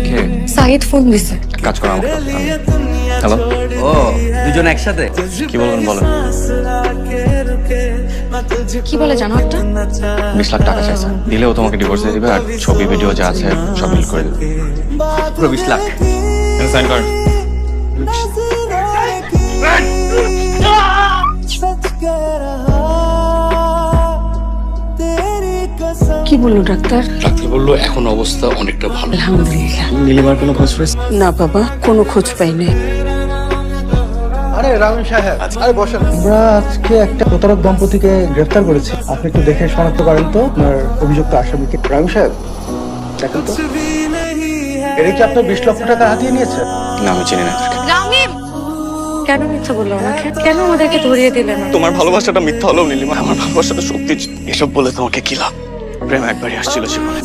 কে? Saeed phone দিছে। কাজ করো আমাকে হ্যালো। ও দুজন একসাথে? কি বলবেন বলেন। কি বলে জানো একটা? 20 লাখ টাকা চাইছে, দিলেও তোমাকে ডিভোর্স দিয়ে দিবে আর ছবি ভিডিও যা আছে সব ডিলিট করে দেবে। পুরো 20 লাখ। সাইন করেন। কি বললো ডাক্তার? ডাক্তার বললো এখন অবস্থা অনেকটা ভালো। আলহামদুলিল্লাহ। নীলিমার কোনো খোঁজ পেয়েছে? না বাবা, কোনো খোঁজ পাই নাই। আরে রাহুল সাহেব, আরে বসেন। আমরা আজকে একটা প্রতারক দম্পতিকে গ্রেফতার করেছি। আপনি একটু দেখে শনাক্ত করেন তো আপনার অভিযুক্ত আসামিকে। রাহুল সাহেব দেখেন তো, এরা কি আপনার 20 লক্ষ টাকা হাতিয়ে নিয়েছে? না, আমি চিনি না। রামিম, কেন মিথ্যা বললো আমাকে? কেন আমাদেরকে ধরিয়ে দিলে না? তোমার ভালোবাসাটা মিথ্যা হলেও নীলিমা আমার ভালোবাসাটা সত্যি। এসব বলে তোমাকে কি লাভ? প্রেম একবারই আসছিল জীবনে।